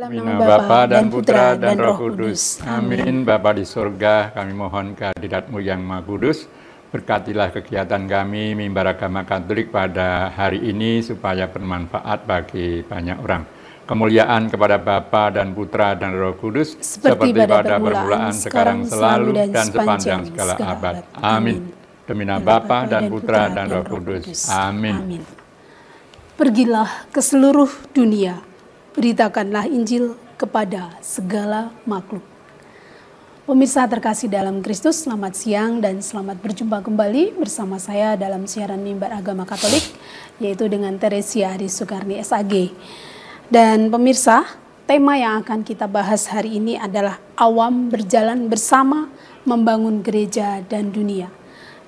Dalam Mina nama Bapa dan Putra dan Roh Kudus. Kudus. Amin. Bapa di surga, kami mohon kehadirat-Mu yang Maha Kudus. Berkatilah kegiatan kami Mimbar Agama Katolik pada hari ini supaya bermanfaat bagi banyak orang. Kemuliaan kepada Bapa dan Putra dan Roh Kudus Seperti pada permulaan, sekarang selalu dan sepanjang segala segala abad. abad. Amin. Demi nama Bapa dan Putra dan Roh Kudus. Amin. Pergilah ke seluruh dunia, beritakanlah Injil kepada segala makhluk. Pemirsa terkasih dalam Kristus, selamat siang dan selamat berjumpa kembali bersama saya dalam siaran Mimbar Agama Katolik, yaitu dengan Teresia Ari Sukarni SAG. Dan pemirsa, tema yang akan kita bahas hari ini adalah awam berjalan bersama membangun gereja dan dunia,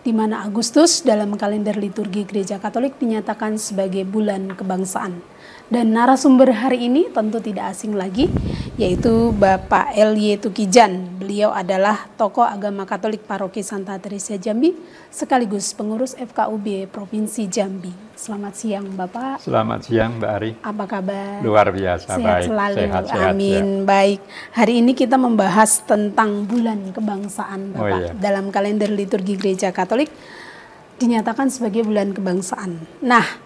di mana Agustus dalam kalender liturgi Gereja Katolik dinyatakan sebagai bulan kebangsaan. Dan narasumber hari ini tentu tidak asing lagi, yaitu Bapak L.Y. Tukijan. Beliau adalah tokoh agama Katolik Paroki Santa Teresia Jambi, sekaligus pengurus FKUB Provinsi Jambi. Selamat siang Bapak. Selamat siang Mbak Ari. Apa kabar? Luar biasa, Sehat baik. Selalu. Sehat-sehat. Amin. Ya. Baik. Hari ini kita membahas tentang bulan kebangsaan Bapak. Oh, iya. Dalam kalender liturgi Gereja Katolik dinyatakan sebagai bulan kebangsaan. Nah,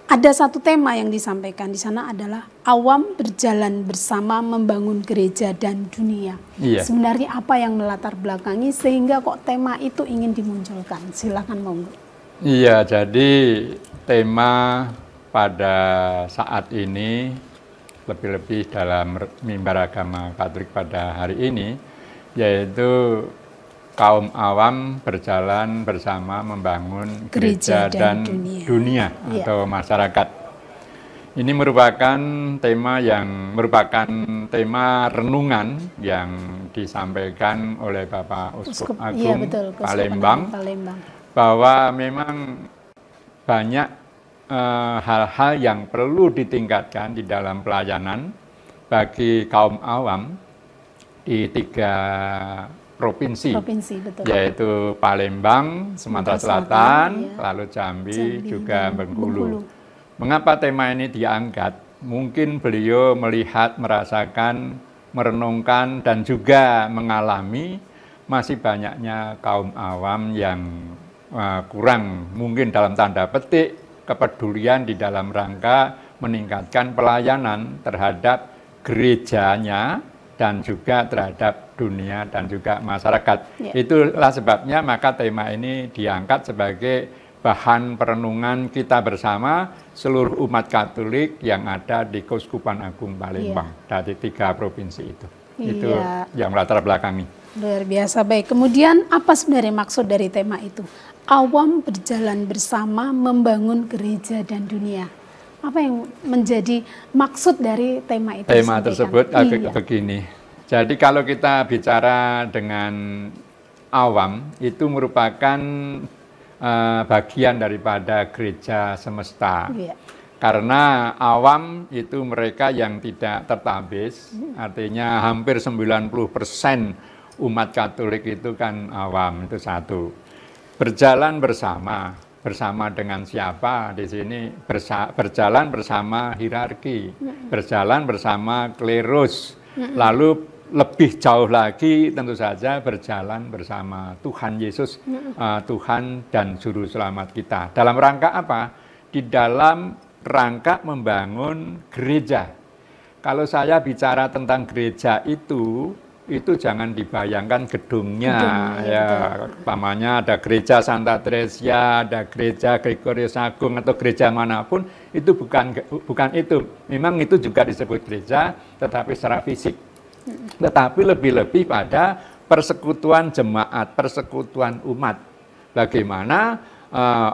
ada satu tema yang disampaikan di sana adalah awam berjalan bersama membangun gereja dan dunia. Iya. Sebenarnya apa yang melatar belakangi sehingga kok tema itu ingin dimunculkan? Silakan monggo. Iya, jadi tema pada saat ini, lebih-lebih dalam Mimbar Agama Katolik pada hari ini, yaitu kaum awam berjalan bersama membangun gereja dan dunia atau masyarakat. Ini merupakan merupakan tema renungan yang disampaikan oleh Bapak Uskup Agung Palembang, bahwa memang banyak hal-hal yang perlu ditingkatkan di dalam pelayanan bagi kaum awam di 3 provinsi betul. Yaitu Palembang, Sumatera Selatan, ya. Lalu Jambi juga Bengkulu. Mengapa tema ini diangkat? Mungkin beliau melihat, merasakan, merenungkan, dan juga mengalami masih banyaknya kaum awam yang kurang, mungkin dalam tanda petik, kepedulian di dalam rangka meningkatkan pelayanan terhadap gerejanya, dan juga terhadap dunia dan juga masyarakat. Ya. Itulah sebabnya maka tema ini diangkat sebagai bahan perenungan kita bersama seluruh umat Katolik yang ada di Keuskupan Agung Palembang, dari 3 provinsi itu. Itu yang melatar belakangi. Luar biasa, baik. Kemudian apa sebenarnya maksud dari tema itu? Awam berjalan bersama membangun gereja dan dunia. Apa yang menjadi maksud dari tema itu? Tema tersebut begini. Jadi kalau kita bicara dengan awam, itu merupakan bagian daripada gereja semesta. Iya. Karena awam itu mereka yang tidak tertabis, artinya hampir 90% umat Katolik itu kan awam, itu satu. Berjalan bersama dengan siapa di sini? Berjalan bersama hierarki, berjalan bersama klerus, lalu lebih jauh lagi tentu saja berjalan bersama Tuhan Yesus, Tuhan dan Juru Selamat kita. Dalam rangka apa? Di dalam rangka membangun gereja. Kalau saya bicara tentang gereja itu jangan dibayangkan gedungnya ya. Umpamanya ada gereja Santa Teresia, ada gereja Gregorius Agung atau gereja manapun, itu bukan itu. Memang itu juga disebut gereja, tetapi secara fisik. Tetapi lebih-lebih pada persekutuan jemaat, persekutuan umat. Bagaimana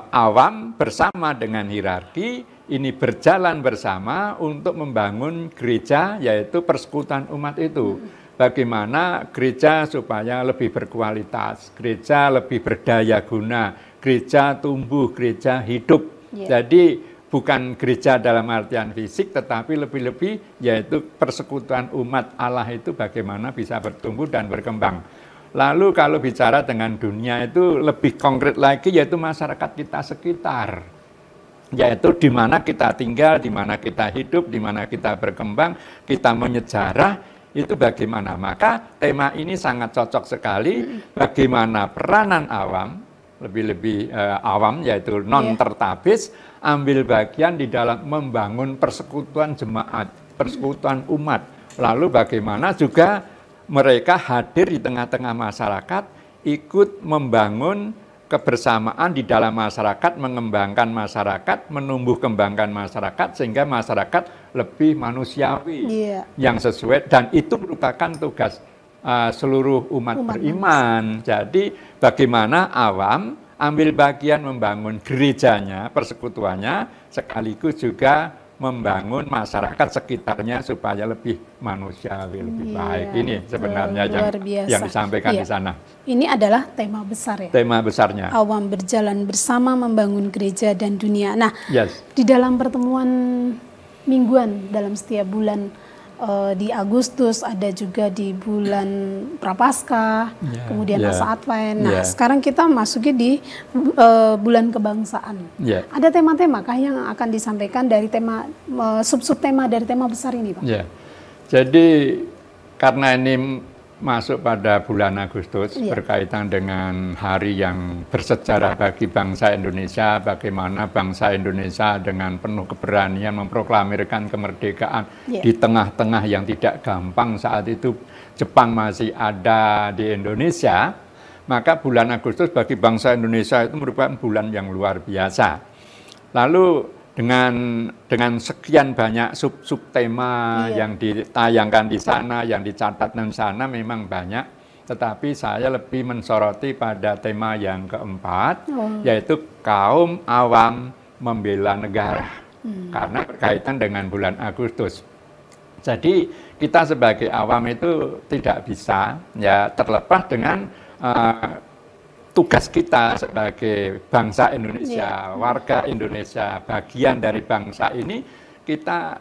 awam bersama dengan hierarki ini berjalan bersama untuk membangun gereja, yaitu persekutuan umat itu. Bagaimana gereja supaya lebih berkualitas, gereja lebih berdaya guna, gereja tumbuh, gereja hidup. Jadi bukan gereja dalam artian fisik, tetapi lebih-lebih yaitu persekutuan umat Allah itu bagaimana bisa bertumbuh dan berkembang. Lalu kalau bicara dengan dunia itu lebih konkret lagi, yaitu masyarakat kita sekitar. yaitu di mana kita tinggal, di mana kita hidup, di mana kita berkembang, kita menyejarah, itu bagaimana. Maka tema ini sangat cocok sekali, bagaimana peranan awam, lebih-lebih awam, yaitu non-tertabis, ambil bagian di dalam membangun persekutuan jemaat, persekutuan umat. Lalu bagaimana juga mereka hadir di tengah-tengah masyarakat, ikut membangun kebersamaan di dalam masyarakat, mengembangkan masyarakat, menumbuh kembangkan masyarakat, sehingga masyarakat lebih manusiawi, yang sesuai, dan itu merupakan tugas seluruh umat beriman. Jadi bagaimana awam ambil bagian membangun gerejanya, persekutuannya, sekaligus juga membangun masyarakat sekitarnya supaya lebih manusiawi, lebih baik. Ini sebenarnya yang disampaikan di sana. Ini adalah tema besar ya? Tema besarnya. Awam berjalan bersama membangun gereja dan dunia. Nah, di dalam pertemuan mingguan dalam setiap bulan, di Agustus, ada juga di bulan Prapaskah, kemudian masa Advent. Nah, sekarang kita masuki di bulan kebangsaan. Ada tema-tema kah yang akan disampaikan dari tema sub-sub tema dari tema besar ini, Pak? Jadi karena ini masuk pada bulan Agustus, berkaitan dengan hari yang bersejarah bagi bangsa Indonesia, bagaimana bangsa Indonesia dengan penuh keberanian memproklamirkan kemerdekaan di tengah-tengah yang tidak gampang. Saat itu Jepang masih ada di Indonesia, maka bulan Agustus bagi bangsa Indonesia itu merupakan bulan yang luar biasa. Lalu dengan sekian banyak sub-sub tema yang ditayangkan di sana, yang dicatat di sana memang banyak, tetapi saya lebih mensoroti pada tema yang keempat, yaitu kaum awam membela negara, karena berkaitan dengan bulan Agustus. Jadi kita sebagai awam itu tidak bisa ya terlepas dengan tugas kita sebagai bangsa Indonesia, warga Indonesia, bagian dari bangsa ini, kita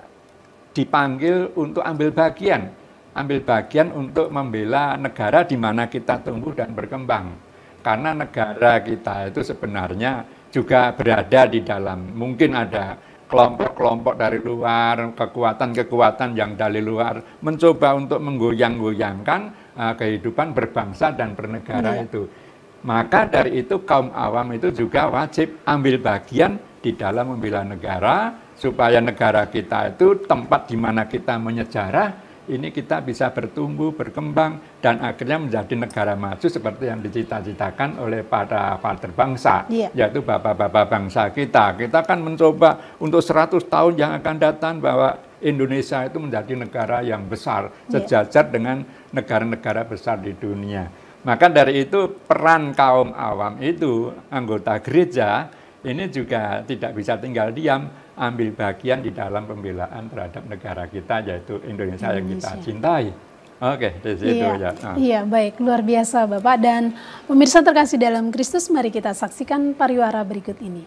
dipanggil untuk ambil bagian untuk membela negara di mana kita tumbuh dan berkembang. Karena negara kita itu sebenarnya juga berada di dalam, mungkin ada kelompok-kelompok dari luar, kekuatan-kekuatan yang dari luar, mencoba untuk menggoyang-goyangkan kehidupan berbangsa dan bernegara itu. Maka dari itu kaum awam itu juga wajib ambil bagian di dalam membela negara, supaya negara kita itu tempat di mana kita menyejarah, ini kita bisa bertumbuh, berkembang, dan akhirnya menjadi negara maju seperti yang dicita-citakan oleh para pater bangsa, yaitu bapak-bapak bangsa kita. Kita kan mencoba untuk 100 tahun yang akan datang bahwa Indonesia itu menjadi negara yang besar, sejajar dengan negara-negara besar di dunia. Maka dari itu peran kaum awam itu, anggota gereja, ini juga tidak bisa tinggal diam, ambil bagian di dalam pembelaan terhadap negara kita, yaitu Indonesia yang kita cintai. Oke, di situ ya. Iya, baik, luar biasa Bapak. Dan pemirsa terkasih dalam Kristus, mari kita saksikan pariwara berikut ini.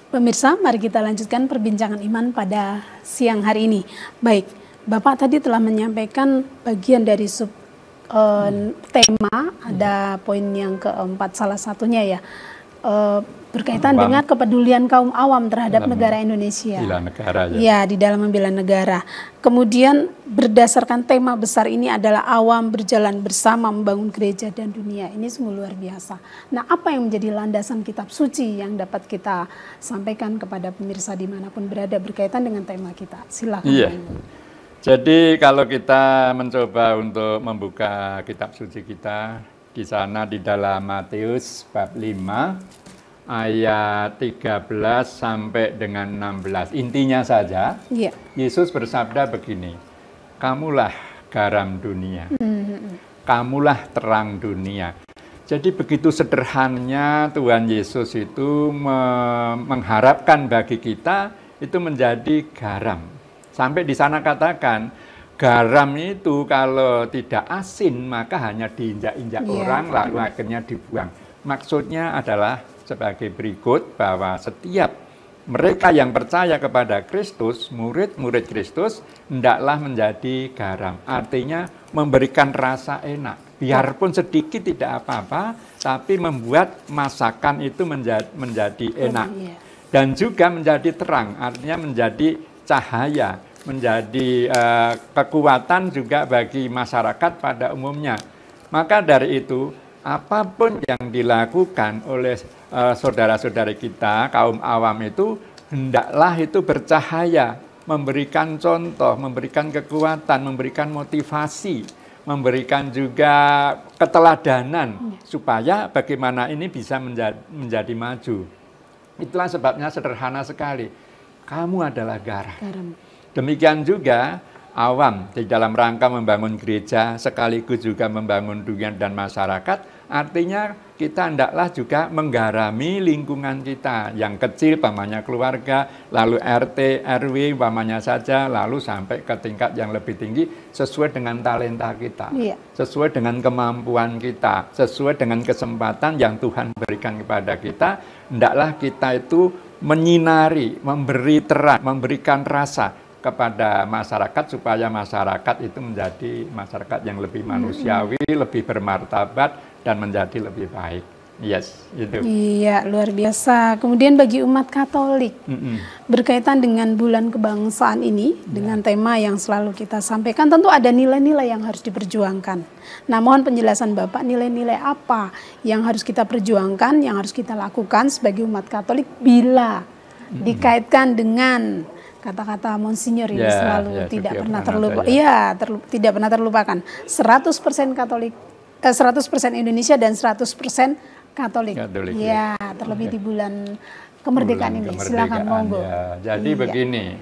Pemirsa, mari kita lanjutkan perbincangan iman pada siang hari ini. Baik, Bapak tadi telah menyampaikan bagian dari sub tema, ada poin yang keempat salah satunya ya, berkaitan dengan kepedulian kaum awam terhadap negara Indonesia. Di dalam membela negara. Kemudian berdasarkan tema besar ini adalah awam berjalan bersama membangun gereja dan dunia. Ini sungguh luar biasa. Nah, apa yang menjadi landasan kitab suci yang dapat kita sampaikan kepada pemirsa dimanapun berada berkaitan dengan tema kita? Silakan. Jadi kalau kita mencoba untuk membuka kitab suci kita, di sana di dalam Matius bab 5 ayat 13 sampai dengan 16. Intinya saja, Yesus bersabda begini, kamulah garam dunia, kamulah terang dunia. Jadi begitu sederhananya Tuhan Yesus itu mengharapkan bagi kita itu menjadi garam. Sampai di sana katakan, garam itu kalau tidak asin maka hanya diinjak-injak orang lalu akhirnya dibuang. Maksudnya adalah sebagai berikut, bahwa setiap mereka yang percaya kepada Kristus, murid-murid Kristus, hendaklah menjadi garam. Artinya memberikan rasa enak. Biarpun sedikit tidak apa-apa, tapi membuat masakan itu menjadi enak. Dan juga menjadi terang, artinya menjadi cahaya, menjadi kekuatan juga bagi masyarakat pada umumnya. Maka dari itu, apapun yang dilakukan oleh saudara-saudari kita, kaum awam itu, hendaklah itu bercahaya, memberikan contoh, memberikan kekuatan, memberikan motivasi, memberikan juga keteladanan, supaya bagaimana ini bisa menjadi maju. Itulah sebabnya sederhana sekali. Kamu adalah garam. Demikian juga awam di dalam rangka membangun gereja sekaligus juga membangun dunia dan masyarakat. Artinya kita hendaklah juga menggarami lingkungan kita. Yang kecil pamannya keluarga, lalu RT, RW pamannya saja, lalu sampai ke tingkat yang lebih tinggi sesuai dengan talenta kita, sesuai dengan kemampuan kita, sesuai dengan kesempatan yang Tuhan berikan kepada kita. Hendaklah kita itu menyinari, memberi terang, memberikan rasa kepada masyarakat supaya masyarakat itu menjadi masyarakat yang lebih manusiawi, lebih bermartabat dan menjadi lebih baik. Yes, itu. Iya, luar biasa. Kemudian bagi umat Katolik, berkaitan dengan bulan kebangsaan ini, dengan tema yang selalu kita sampaikan, tentu ada nilai-nilai yang harus diperjuangkan. Nah, mohon penjelasan Bapak, nilai-nilai apa yang harus kita perjuangkan, yang harus kita lakukan sebagai umat Katolik bila dikaitkan dengan kata-kata Monsinyur ini selalu tidak pernah terlupakan. Iya, tidak pernah terlupakan. 100% Katolik, 100% Indonesia dan 100% Katolik. Ya, terlebih di bulan kemerdekaan ini. Silakan monggo. Ya. Jadi begini,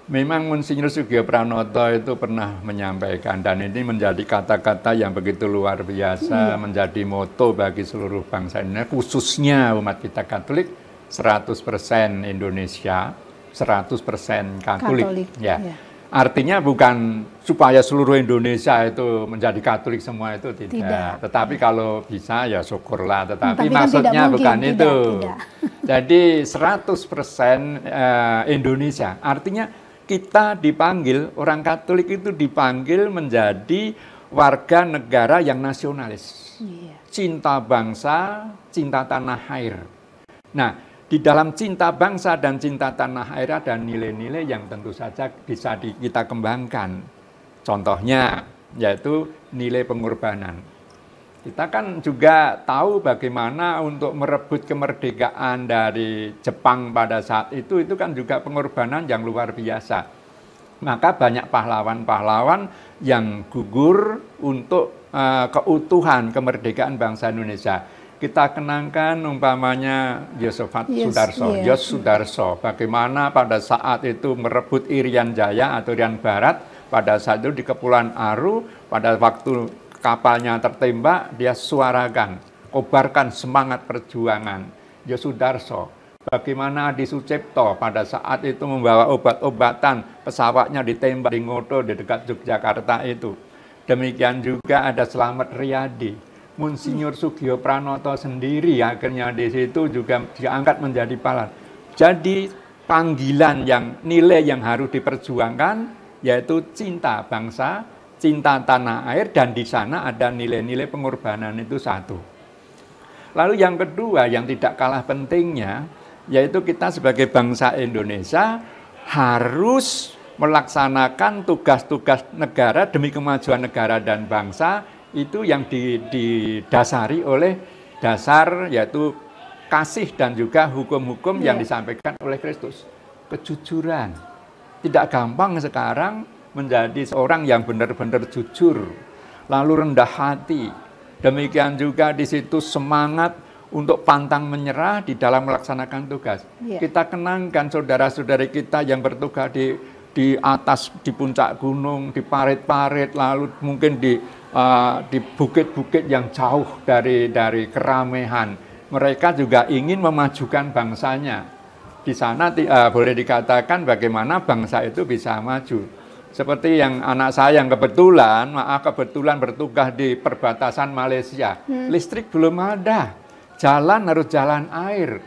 memang Monsinyur Sugio Pranoto itu pernah menyampaikan, dan ini menjadi kata-kata yang begitu luar biasa, menjadi moto bagi seluruh bangsa Indonesia, khususnya umat kita Katolik, 100% Indonesia, 100% Katolik. Ya. Artinya bukan supaya seluruh Indonesia itu menjadi Katolik semua, itu tidak. Tetapi kalau bisa ya syukurlah. Tetapi maksudnya bukan itu. Jadi 100% Indonesia. Artinya kita dipanggil, orang Katolik itu dipanggil menjadi warga negara yang nasionalis. Cinta bangsa, cinta tanah air. Nah, di dalam cinta bangsa dan cinta tanah air ada nilai-nilai yang tentu saja bisa kita kembangkan. Contohnya yaitu nilai pengorbanan. Kita kan juga tahu bagaimana untuk merebut kemerdekaan dari Jepang pada saat itu kan juga pengorbanan yang luar biasa. Maka banyak pahlawan-pahlawan yang gugur untuk keutuhan kemerdekaan bangsa Indonesia. Kita kenangkan umpamanya Yosefat Sudarso, bagaimana pada saat itu merebut Irian Jaya atau Irian Barat, pada saat itu di Kepulauan Aru, pada waktu kapalnya tertembak, dia suarakan, kobarkan semangat perjuangan. Yosudarso, bagaimana Adi Sucipto pada saat itu membawa obat-obatan, pesawatnya ditembak di Ngoto di dekat Yogyakarta itu. Demikian juga ada Slamet Riyadi. Monsinyur Sugio Pranoto sendiri akhirnya di situ juga diangkat menjadi pahlawan. Jadi panggilan nilai yang harus diperjuangkan yaitu cinta bangsa, cinta tanah air, dan di sana ada nilai-nilai pengorbanan itu satu. Lalu yang kedua yang tidak kalah pentingnya yaitu kita sebagai bangsa Indonesia harus melaksanakan tugas-tugas negara demi kemajuan negara dan bangsa. Itu yang didasari oleh dasar yaitu kasih dan juga hukum-hukum yang disampaikan oleh Kristus. Kejujuran. Tidak gampang sekarang menjadi seorang yang benar-benar jujur, lalu rendah hati. Demikian juga di situ semangat untuk pantang menyerah di dalam melaksanakan tugas. Kita kenangkan saudara-saudari kita yang bertugas di atas, di puncak gunung, di parit-parit, lalu mungkin di bukit-bukit yang jauh dari keramaian. Mereka juga ingin memajukan bangsanya. Di sana boleh dikatakan bagaimana bangsa itu bisa maju. Seperti yang anak saya yang kebetulan bertugas di perbatasan Malaysia. Listrik belum ada. Jalan harus jalan air.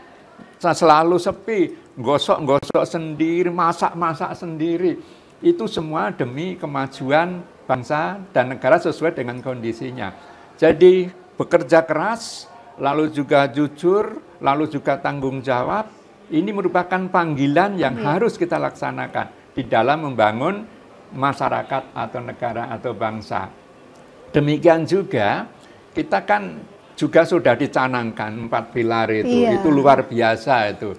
Selalu sepi, gosok-gosok sendiri, masak-masak sendiri. Itu semua demi kemajuan bangsa dan negara sesuai dengan kondisinya. Jadi bekerja keras, lalu juga jujur, lalu juga tanggung jawab. Ini merupakan panggilan yang harus kita laksanakan di dalam membangun masyarakat atau negara atau bangsa. Demikian juga kita kan juga sudah dicanangkan 4 pilar itu luar biasa itu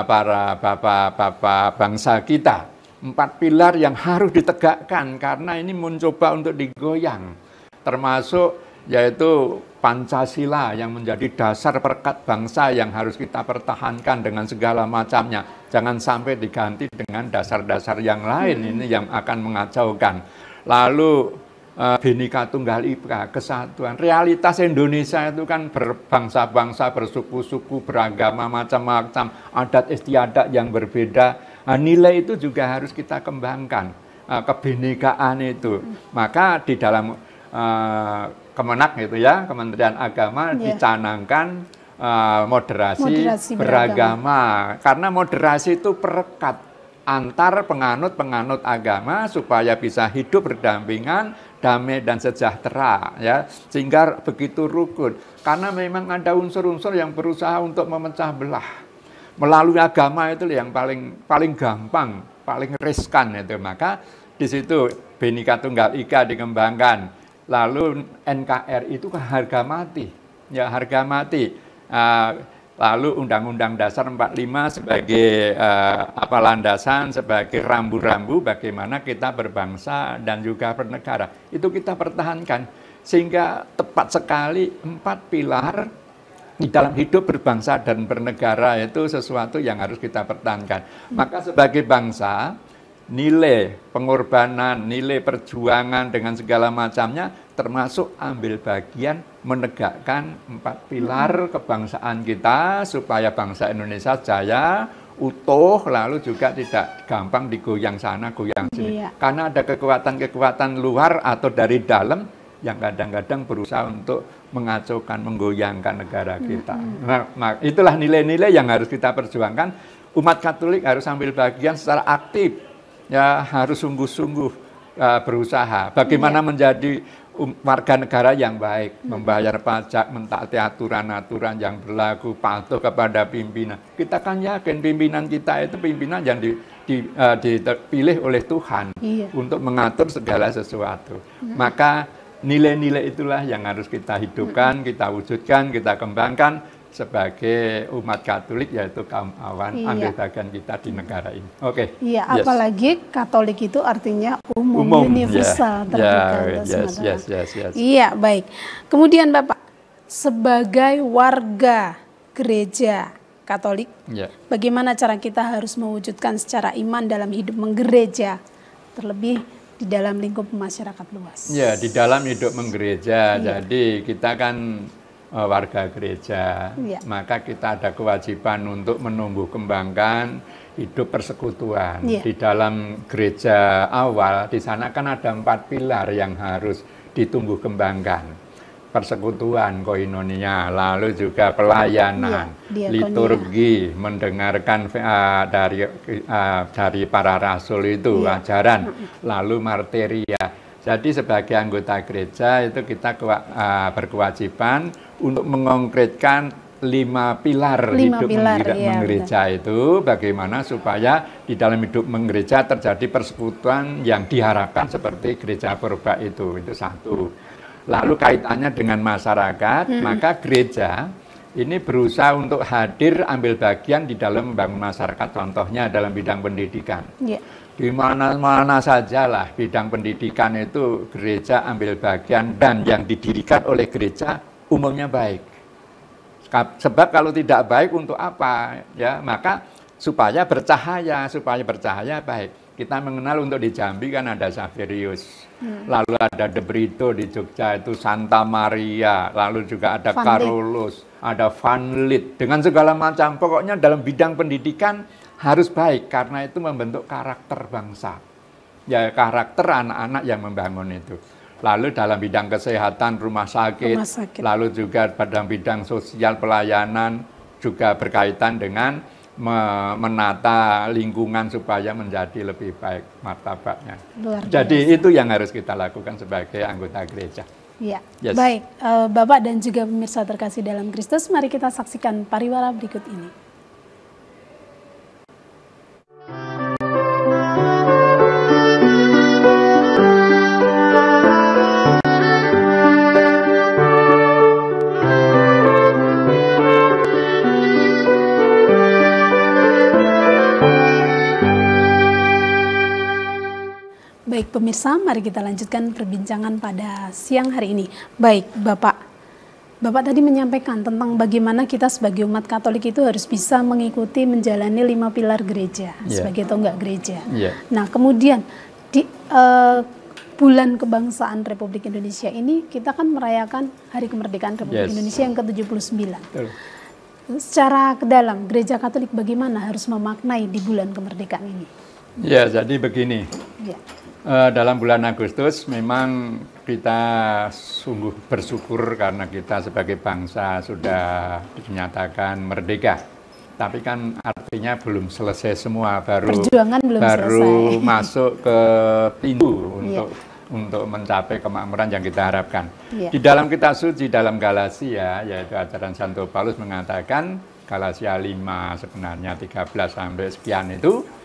para bapak-bapak bangsa kita. 4 pilar yang harus ditegakkan karena ini mencoba untuk digoyang, termasuk yaitu Pancasila yang menjadi dasar perekat bangsa yang harus kita pertahankan dengan segala macamnya. Jangan sampai diganti dengan dasar-dasar yang lain ini yang akan mengacaukan. Lalu Bhinneka Tunggal Ika, kesatuan. Realitas Indonesia itu kan berbangsa-bangsa, bersuku-suku, beragama, macam-macam, adat istiadat yang berbeda. Nilai itu juga harus kita kembangkan, kebinekaan itu. Maka di dalam Kemenak itu ya, Kementerian Agama dicanangkan moderasi beragama. Karena moderasi itu perekat antar penganut-penganut agama supaya bisa hidup berdampingan, damai dan sejahtera ya, sehingga begitu rukun. Karena memang ada unsur-unsur yang berusaha untuk memecah belah melalui agama itu yang paling gampang, paling riskan itu. Maka di situ Bhinneka Tunggal Ika dikembangkan. Lalu NKRI itu harga mati, ya harga mati. Lalu Undang-Undang Dasar 45 sebagai landasan, sebagai rambu-rambu bagaimana kita berbangsa dan juga bernegara. Itu kita pertahankan sehingga tepat sekali 4 pilar di dalam hidup berbangsa dan bernegara itu sesuatu yang harus kita pertahankan. Maka sebagai bangsa, nilai pengorbanan, nilai perjuangan dengan segala macamnya, termasuk ambil bagian menegakkan 4 pilar kebangsaan kita supaya bangsa Indonesia jaya, utuh, lalu juga tidak gampang digoyang sana, goyang sini. Karena ada kekuatan-kekuatan luar atau dari dalam yang kadang-kadang berusaha untuk mengacaukan, menggoyangkan negara kita. Nah, itulah nilai-nilai yang harus kita perjuangkan. Umat Katolik harus ambil bagian secara aktif. Ya harus sungguh-sungguh berusaha bagaimana menjadi warga negara yang baik, membayar pajak, mentaati aturan-aturan yang berlaku, patuh kepada pimpinan. Kita kan yakin pimpinan kita itu pimpinan yang dipilih oleh Tuhan untuk mengatur segala sesuatu. Maka nilai-nilai itulah yang harus kita hidupkan, kita wujudkan, kita kembangkan sebagai umat Katolik, yaitu kaum awan, ambil bagian kita di negara ini. Oke. Iya, apalagi Katolik itu artinya umum universal, terbuka. Iya, baik. Kemudian Bapak, sebagai warga gereja Katolik, bagaimana cara kita harus mewujudkan secara iman dalam hidup menggereja, terlebih di dalam lingkup masyarakat luas? Ya, di dalam hidup menggereja. Jadi kita kan warga gereja, maka kita ada kewajiban untuk menumbuh kembangkan hidup persekutuan. Di dalam gereja awal, di sana kan ada 4 pilar yang harus ditumbuh kembangkan. Persekutuan, koinonia, lalu juga pelayanan, liturgi, mendengarkan dari para rasul itu, ajaran, lalu martiria. Jadi sebagai anggota gereja itu kita berkewajiban untuk mengkonkretkan 5 pilar hidup menggereja itu, bagaimana supaya di dalam hidup menggereja terjadi persekutuan yang diharapkan seperti gereja purba itu satu. Lalu kaitannya dengan masyarakat, maka gereja ini berusaha untuk hadir ambil bagian di dalam membangun masyarakat, contohnya dalam bidang pendidikan. Di mana-mana sajalah bidang pendidikan itu gereja ambil bagian, dan yang didirikan oleh gereja umumnya baik. Sebab kalau tidak baik untuk apa? Ya, maka supaya bercahaya baik. Kita mengenal untuk di Jambi kan ada Xaverius, lalu ada De Brito di Jogja itu Santa Maria, lalu juga ada Carolus, ada Van Lith, dengan segala macam. Pokoknya dalam bidang pendidikan harus baik, karena itu membentuk karakter bangsa. Ya, karakter anak-anak yang membangun itu. lalu dalam bidang kesehatan, rumah sakit, lalu juga dalam bidang sosial pelayanan, juga berkaitan dengan menata lingkungan supaya menjadi lebih baik martabatnya. Jadi itu yang harus kita lakukan sebagai anggota gereja. Ya, yes. Baik, Bapak dan juga pemirsa terkasih dalam Kristus, mari kita saksikan pariwara berikut ini. Baik pemirsa, mari kita lanjutkan perbincangan pada siang hari ini. Baik Bapak tadi menyampaikan tentang bagaimana kita sebagai umat Katolik itu harus bisa mengikuti menjalani 5 pilar gereja sebagai tonggak gereja. Nah kemudian di bulan kebangsaan Republik Indonesia ini kita kan merayakan Hari Kemerdekaan Republik Indonesia yang ke-79. Secara ke dalam gereja Katolik bagaimana harus memaknai di bulan kemerdekaan ini? Ya, jadi begini. Dalam bulan Agustus memang kita sungguh bersyukur karena kita sebagai bangsa sudah dinyatakan merdeka. Tapi kan artinya belum selesai semua, baru selesai. Masuk ke pintu untuk mencapai kemakmuran yang kita harapkan. Di dalam kitab suci dalam Galatia, yaitu ajaran Santo Paulus mengatakan, Galatia 5 sebenarnya 13 sampai sekian itu,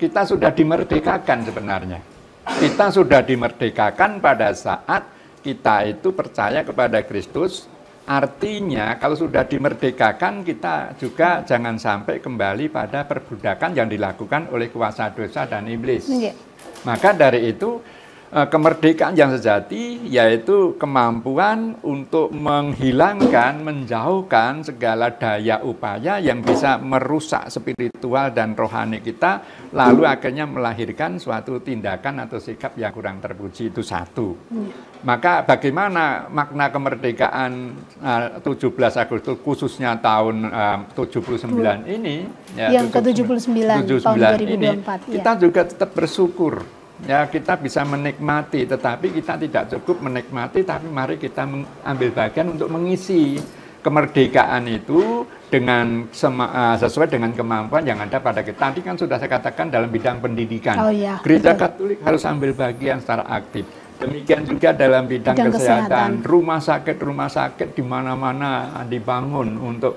kita sudah dimerdekakan sebenarnya. Kita sudah dimerdekakan pada saat kita itu percaya kepada Kristus. Artinya kalau sudah dimerdekakan kita juga jangan sampai kembali pada perbudakan yang dilakukan oleh kuasa dosa dan iblis. Maka dari itu kemerdekaan yang sejati yaitu kemampuan untuk menghilangkan, menjauhkan segala daya upaya yang bisa merusak spiritual dan rohani kita, lalu akhirnya melahirkan suatu tindakan atau sikap yang kurang terpuji. Itu satu. Maka bagaimana makna kemerdekaan 17 Agustus khususnya tahun 79 ini, yang ke-79 tahun 2024 ini, kita juga tetap bersyukur. Ya, kita bisa menikmati, tetapi kita tidak cukup menikmati, tapi mari kita ambil bagian untuk mengisi kemerdekaan itu dengan sesuai dengan kemampuan yang ada pada kita. Tadi kan sudah saya katakan dalam bidang pendidikan. Gereja Katolik harus ambil bagian secara aktif. Demikian juga dalam bidang kesehatan. Rumah sakit di mana-mana dibangun untuk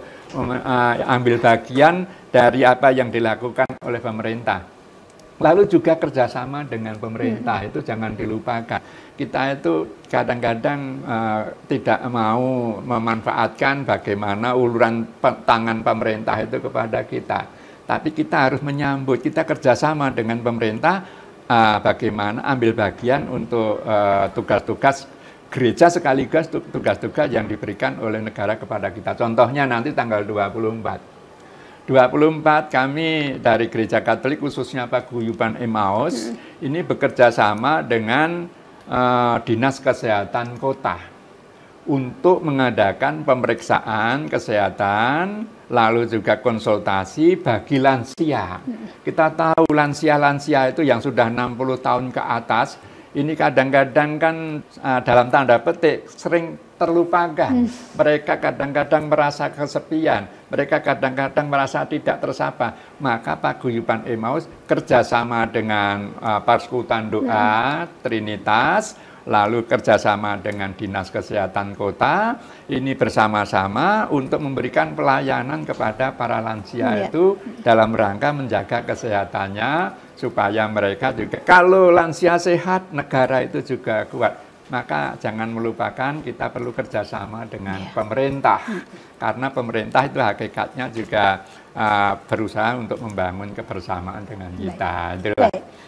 ambil bagian dari apa yang dilakukan oleh pemerintah. Lalu juga kerjasama dengan pemerintah, itu jangan dilupakan. Kita itu kadang-kadang tidak mau memanfaatkan bagaimana uluran tangan pemerintah itu kepada kita. Tapi kita harus menyambut, kita kerjasama dengan pemerintah, bagaimana ambil bagian untuk tugas-tugas gereja sekaligus tugas-tugas yang diberikan oleh negara kepada kita. Contohnya nanti tanggal 24 kami dari Gereja Katolik khususnya Paguyuban Emmaus ini bekerja sama dengan Dinas Kesehatan Kota untuk mengadakan pemeriksaan kesehatan, lalu juga konsultasi bagi lansia. Kita tahu lansia-lansia itu yang sudah 60 tahun ke atas, ini kadang-kadang kan dalam tanda petik sering terlupakan. Mereka kadang-kadang merasa kesepian, mereka kadang-kadang merasa tidak tersapa. Maka Paguyuban Emmaus kerjasama dengan Persekutuan Doa Trinitas, lalu kerjasama dengan Dinas Kesehatan Kota, ini bersama-sama untuk memberikan pelayanan kepada para lansia itu dalam rangka menjaga kesehatannya, supaya mereka juga, kalau lansia sehat, negara itu juga kuat. Maka jangan melupakan kita perlu kerjasama dengan pemerintah, karena pemerintah itu hakikatnya juga berusaha untuk membangun kebersamaan dengan kita.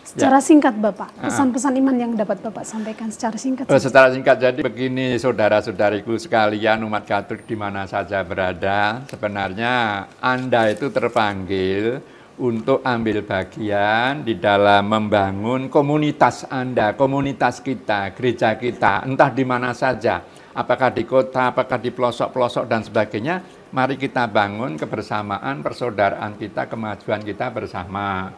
Secara singkat Bapak, pesan-pesan iman yang dapat Bapak sampaikan secara singkat. Secara singkat, jadi begini saudara-saudariku sekalian umat Katolik di mana saja berada, sebenarnya Anda itu terpanggil untuk ambil bagian di dalam membangun komunitas Anda, komunitas kita, gereja kita, entah di mana saja, apakah di kota, apakah di pelosok-pelosok dan sebagainya. Mari kita bangun kebersamaan, persaudaraan kita, kemajuan kita bersama.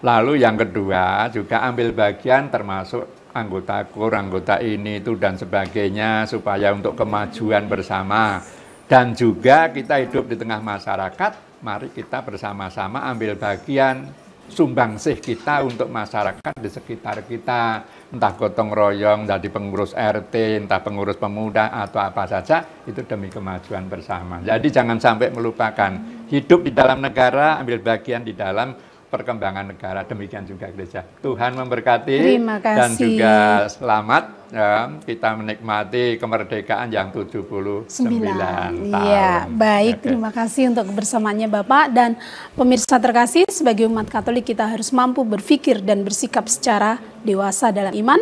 Lalu yang kedua juga ambil bagian termasuk anggota KUR, anggota ini itu dan sebagainya supaya untuk kemajuan bersama. Dan juga kita hidup di tengah masyarakat, mari kita bersama-sama ambil bagian sumbangsih kita untuk masyarakat di sekitar kita, entah gotong royong, jadi pengurus RT, entah pengurus pemuda atau apa saja, itu demi kemajuan bersama. Jadi jangan sampai melupakan hidup di dalam negara, ambil bagian di dalam perkembangan negara, demikian juga gereja. Tuhan memberkati dan juga selamat ya, kita menikmati kemerdekaan yang 79 tahun. Iya, baik. Oke. Terima kasih untuk kebersamaannya Bapak dan pemirsa terkasih. Sebagai umat Katolik kita harus mampu berpikir dan bersikap secara dewasa dalam iman,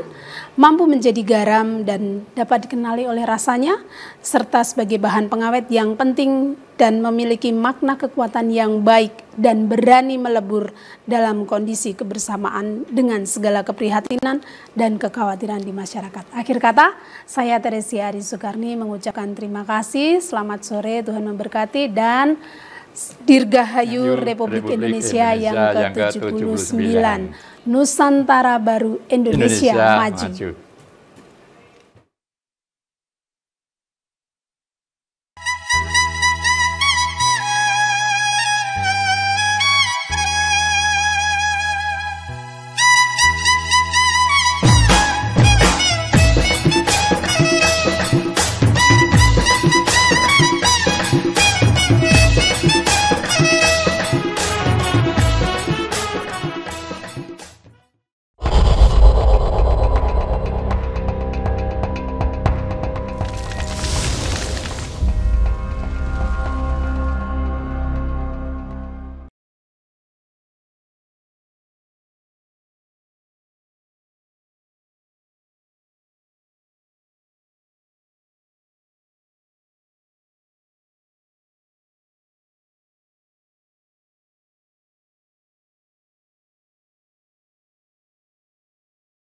mampu menjadi garam dan dapat dikenali oleh rasanya, serta sebagai bahan pengawet yang penting dan memiliki makna kekuatan yang baik dan berani melebur dalam kondisi kebersamaan dengan segala keprihatinan dan kekhawatiran di masyarakat. Akhir kata, saya Teresia Ari Sukarni mengucapkan terima kasih, selamat sore, Tuhan memberkati, dan Dirgahayu Republik Indonesia yang ke-79. Nusantara Baru Indonesia Maju.